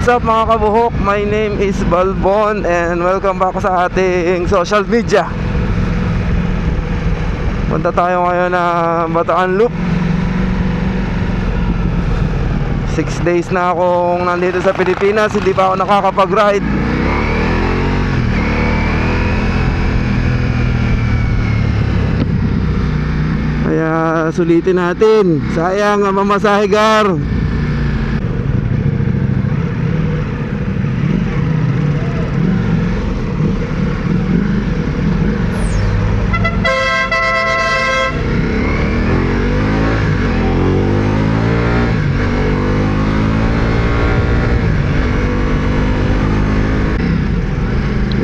What's up mga kabuhok? My name is Balbon and welcome back sa ating social media. Punta tayo ngayon na Bataan Loop. 6 days na akong nandito sa Pilipinas, hindi pa ako nakakapag-ride. Kaya sulitin natin. Sayang ang mamasahe, Gar.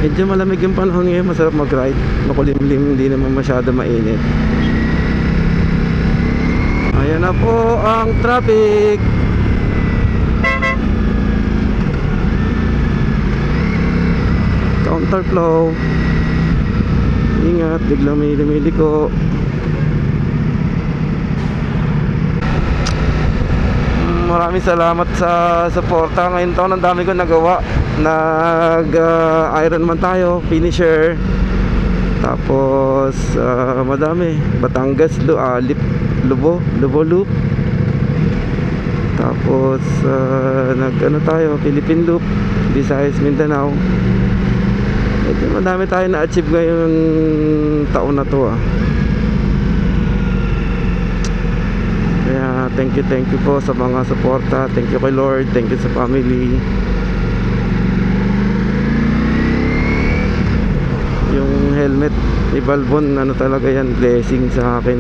Medyo malamig yung panahon ngayon, masarap mag-ride. Makulimlim, hindi naman masyado mainit. Ayan na po ang traffic. Counterflow. Ingat, biglang may lumiliko. Maraming salamat sa suporta. Ngayon taon ang dami ko nagawa. Ironman tayo, finisher. Tapos madami. Batangas, Lubo Loop. Tapos tayo, Philippine Loop, Visayas, Mindanao. Medyo madami tayo na-achieve ngayon taon na to. Kaya thank you po sa mga suporta. Thank you kay Lord, thank you sa family. Yung helmet ni Balbon, ano talaga yan, blessing sa akin.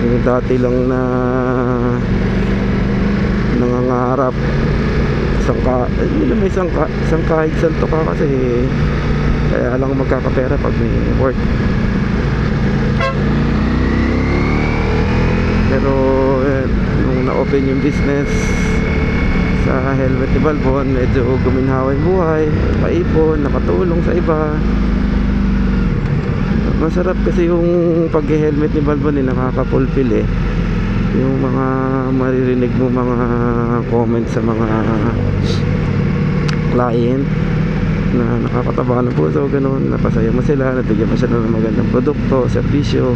Yung dati lang na nangangarap hindi na may isang kahit santo ka kasi kaya lang magkakapera pag may work. Pero nung na-open yung business sa helmet ni Balbon, medyo guminhawa yung buhay, paipon, nakatulong sa iba. Masarap kasi yung pag-helmet ni Balbon, nakaka-fulfill yung mga maririnig mo, mga comments sa mga client na nakakataba ng puso, ganun, napasaya mo sila, nabigyan mo sila ng magandang produkto, serbisyo.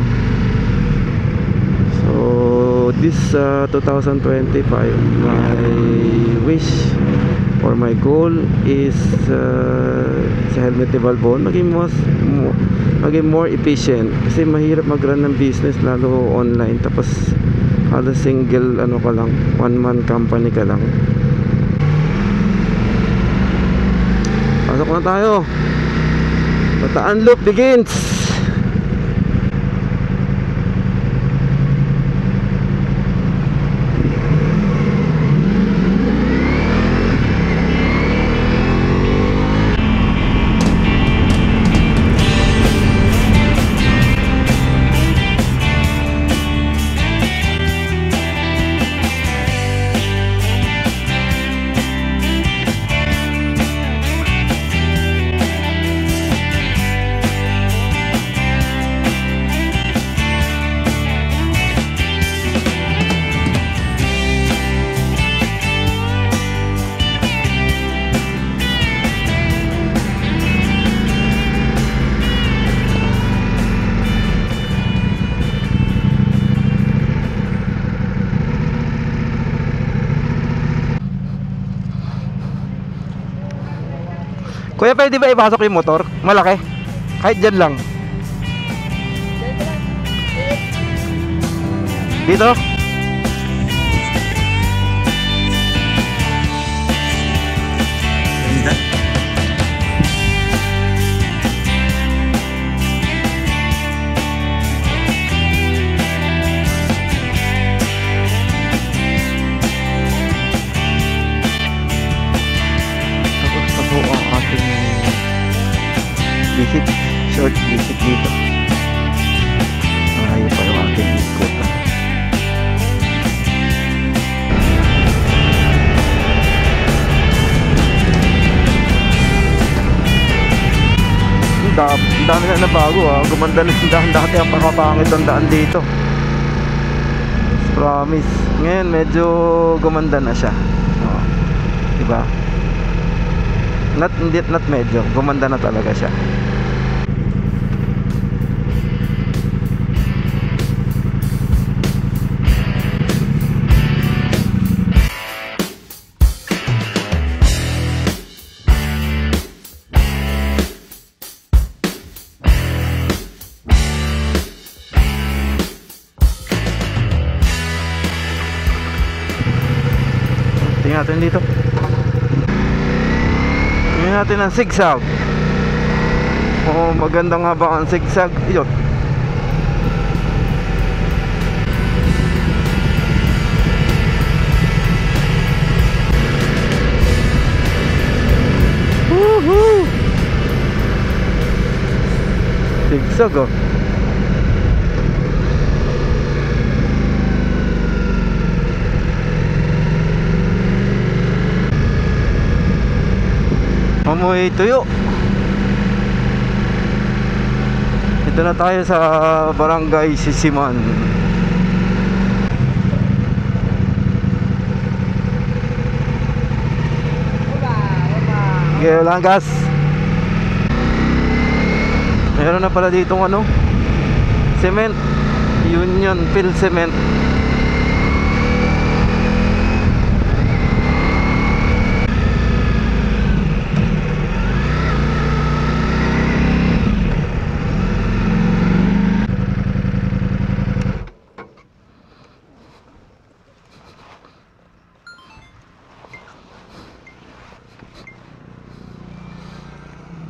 So this 2025, my wish or my goal is sa helmet ni Balbon maging more efficient, kasi mahirap mag-run ng business lalo online, tapos halos single ka lang, one man company ka lang. Pasok na tayo. Bataan Loop begins. Kuya, pwede ba ipasok yung motor? Malaki? Kahit dyan lang. Dito? Dito? Visit, short visit dito. Ayaw pa yung ating ikot. Ang dami na nabago Gumanda na yung daan. Dati ang pakapangit ang daan dito. Promise. Ngayon medyo gumanda na siya. diba? Not medyo, gumanda na talaga siya. Tingnan natin dito. Tingnan natin ang zigzag. Oh, maganda nga ba ang zigzag? Iyot. Woohoo! Zigzag oh. Amoy tuyo. Ito na tayo sa Barangay Sisiman. Okay, walang gas. Meron na pala ditong ano, cement, Union Phil Cement.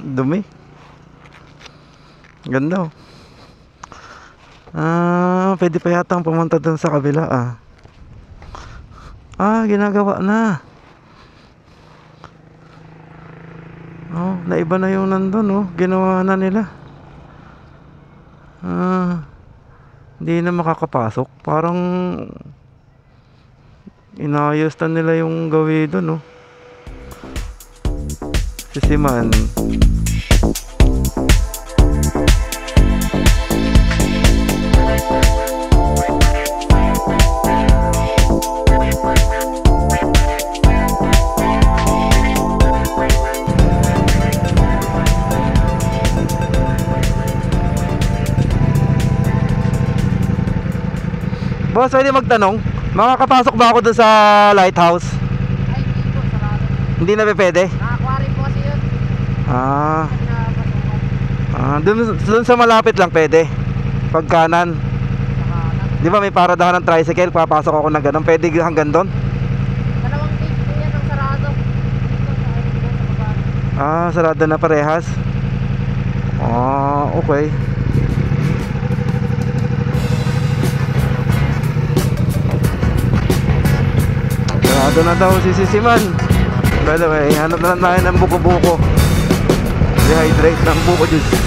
Dumi. Ganda oh. Pwede pa yata ang pumunta dun sa kabila ginagawa na. Oh, naiba na yung nandun oh. Ginawa na nila. Hindi na makakapasok. Parang inayos na nila yung gawi dun oh. Sisiman. Boss, pwede magtanong? Makakapasok ba ako dun sa lighthouse? Ay, hindi po, sarado. Hindi na pwede? Naka-quarry po kasi yun. Dun sa malapit lang pwede. Pag kanan. Di ba may paradahan ng tricycle, papasok ako ng ganun. Pwede hanggang doon? Dalawang gate po yan ang sarado. Dito sa baba. Sarado na parehas. Okay. Sarado na daw si Sisiman. By the way, hanap na lang tayo ng buko-buko. Dehydrate ng buko juice.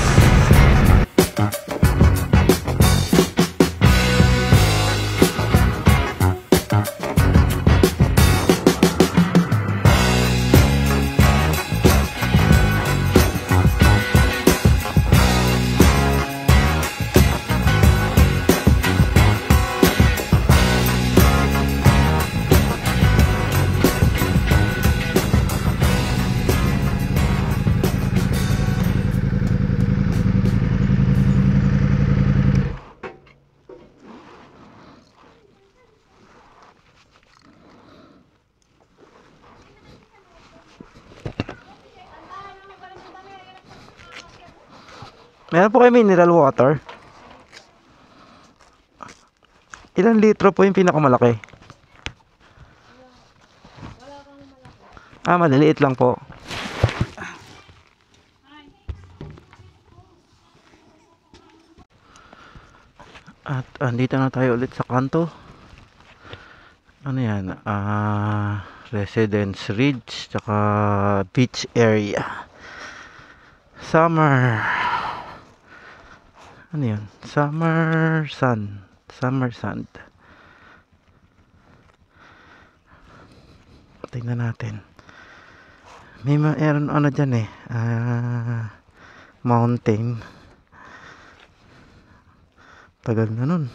Meron po kayo mineral water? Ilang litro po yung pinakamalaki? Maliliit lang po. At andito na tayo ulit sa kanto. Ano yan? Residence Ridge tsaka beach area. Summer. Ano yun? Summer sun. Summer sand. Tingnan natin. May meron ano dyan mountain. Tagal na nun.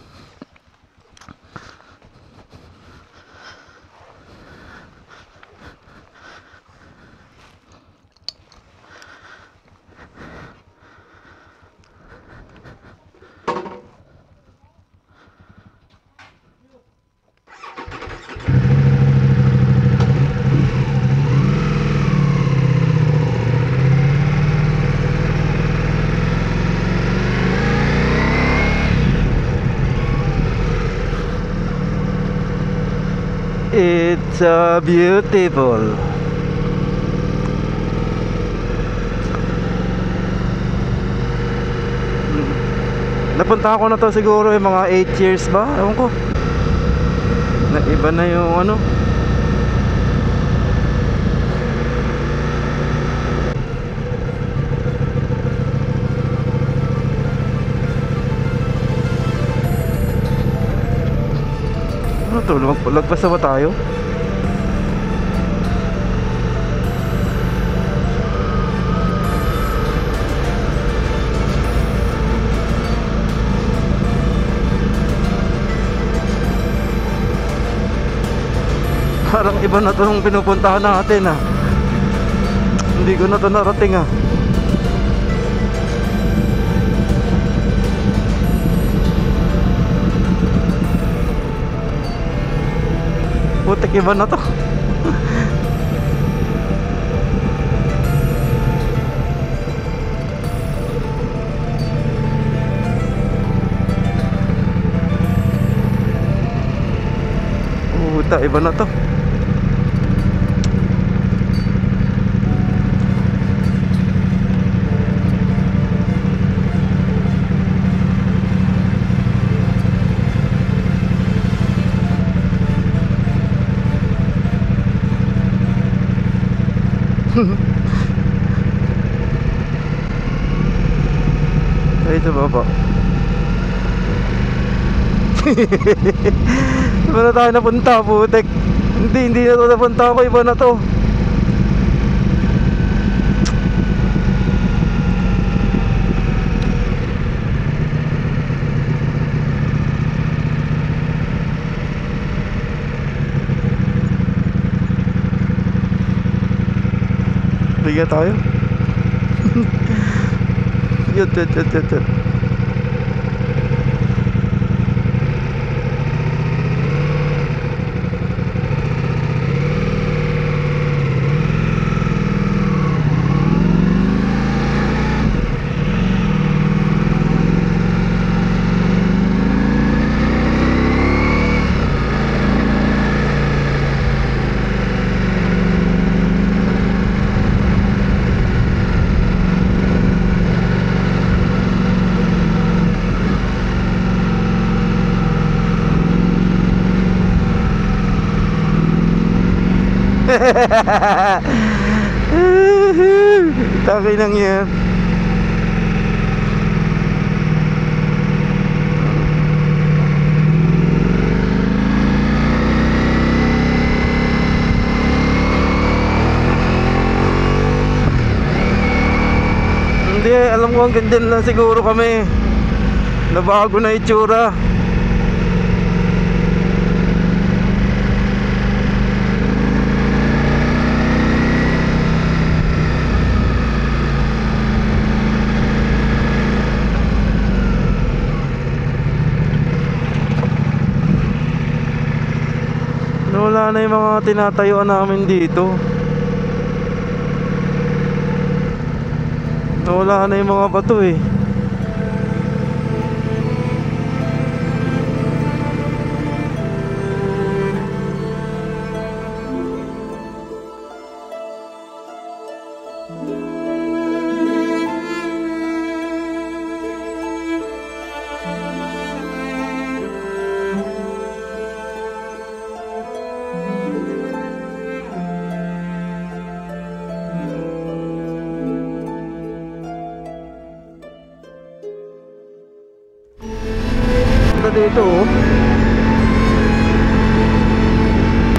So beautiful. Napunta ko na to siguro yung mga 8 years ba? Ewan ko. Na iba na yung ano. Ano to? Lagpas na ba tayo? Parang iba na itong pinupuntahan natin ah. Hindi ko na ito narating ah. Putik, iba na to. Puta, iba na to. Ay, ito baba. Iba na tayo napunta, putek. Hindi na to napunta ko, iba na to. Bigyan tayo. Yut. Takay lang yan. Hindi, alam ko hanggang dyan lang siguro kami. Nabago na itsura. Wala na yung mga tinatayuan namin dito. Wala na yung mga bato eh. Dito oh.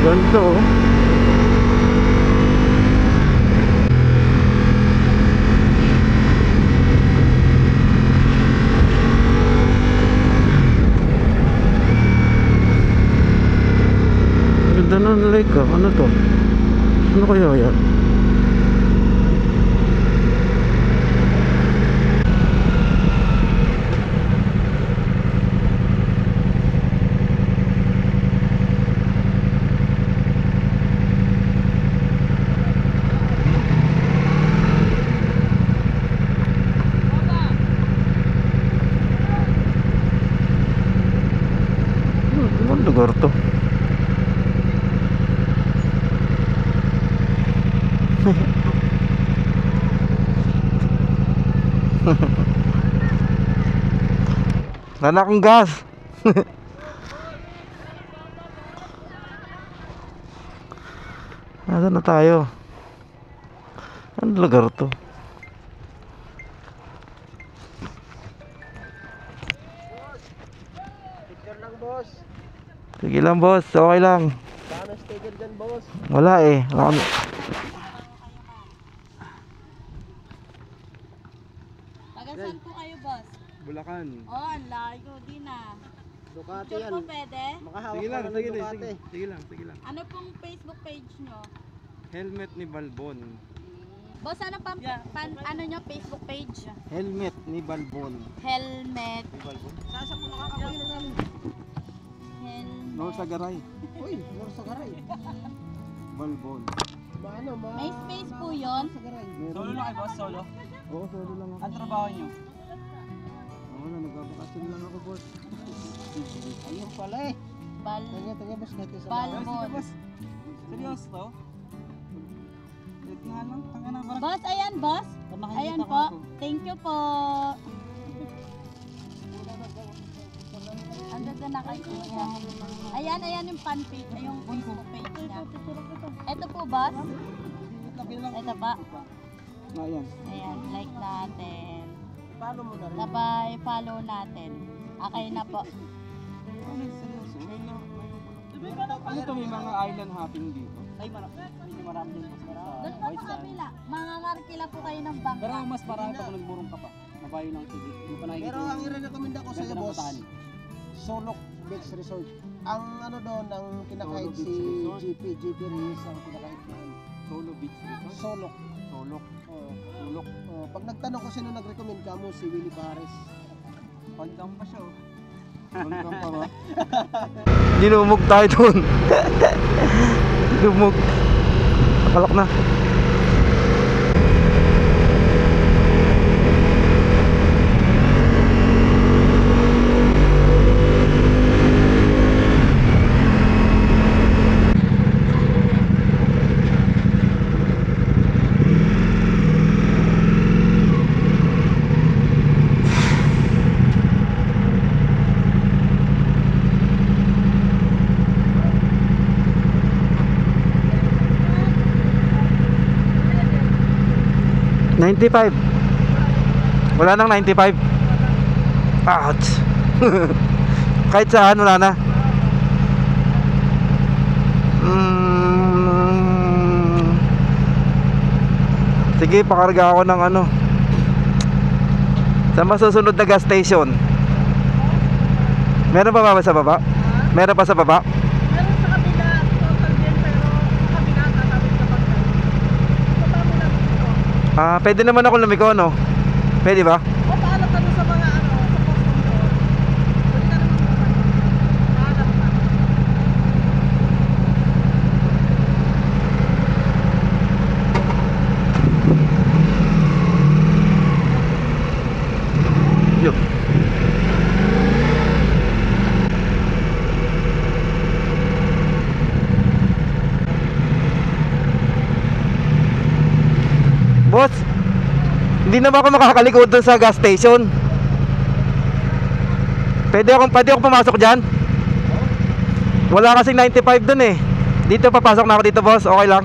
Ganito oh. Ganda ng lake ah. Ano to? Ano kaya yan? Lugar to. Wala akong gas. Nasaan na tayo? Anong lugar to? Picture lang, boss. Sige lang boss, okay lang. Paano sticker dyan, boss? Wala eh. Wala kami. Taga saan po kayo, boss? Bulacan. Oh, ang layo din ah. Ducati Picture yan. po pwede? Makahawak Sige lang, ka ng sige lang. Ducati. Sige lang, sige lang. Ano pong Facebook page nyo? Helmet ni Balbon. Boss, ano ano nyo Facebook page? Helmet ni Balbon. Helmet. Ni Balbon. Saan mo nakakabuhay na namin? Helmet. No sa garay. Uy, moro sa garay. Balbon. Maano, May space po yun? sa garay. Solo lang kayo, boss? Solo? Oo, solo lang ako. Ang trabaho nyo? Wala, nagbabakasyon lang ako boss. Ayun pala eh. Bal Tanga, boss, natin sa Balbon. mga. Boss. Seryoso to? Wait nga lang, tanga na parang... Boss, ayan boss. nakikita Ayan ko po. ako. Thank you po. Ang ganda na kasi niya. Ayan yung fan page, ay yung Facebook page niya. Ito po boss. Ito pa. Ayan. Ayan, like natin. Paano mo na rin? Sabay follow natin. Okay na po. Seryoso? Ano to, may mga island hopping dito? Ay, medyo marami din mas Doon po sa kabila. Mangangarkila po kayo ng bangka. Pero mas marami pa kung nagburong ka pa. Mabayo lang ito dito. Hindi pa nakikita. Pero ang i-recommend ako sa iyo, Ganda ng boss, Bataani. Solok Beach Resort. Ang ano doon, ang kinakait Solo si Beach Resort. GP Reyes ang kinakait doon. Solo beach resort? Solok. Solok. Oo. Sulok. Pag nagtanong ko sino nag-recommend ka mo, si Willie Pares. Pagdam pa siya oh. Pagdam pa ba? Dinumog tayo dun. Dumog. Nakalak na. $95. Wala nang 95. Ouch. Kahit saan wala na. Sige, pakarga ako ng ano. Sa masusunod na gas station. Meron pa ba sa baba? Meron pa sa baba? Meron sa kabila, total din, pero sa kabila, tatawid ka bangka. Baba mo lang dito. Pwede naman ako lumiko, no? Pwede ba? O, paalam ka dun sa mga sa custom doon. Pwede ka naman paalam ka. Yo. Boss, hindi na ba ako makakalikod doon sa gas station? Pwede akong pumasok dyan? Wala kasing 95 doon eh. Dito papasok na ako dito, boss. Okay lang.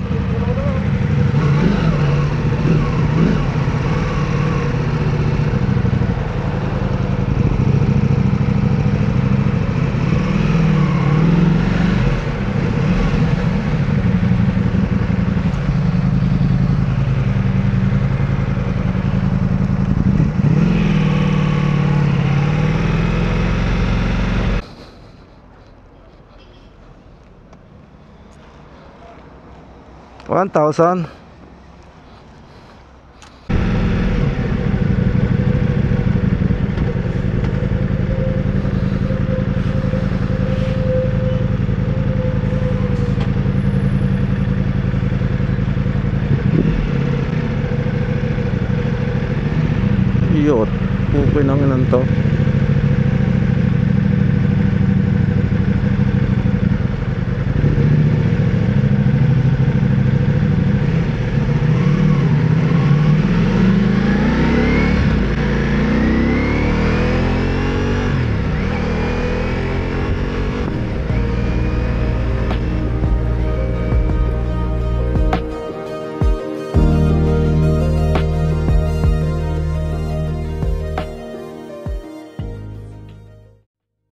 $1,000. Yot, okay nang ilan to.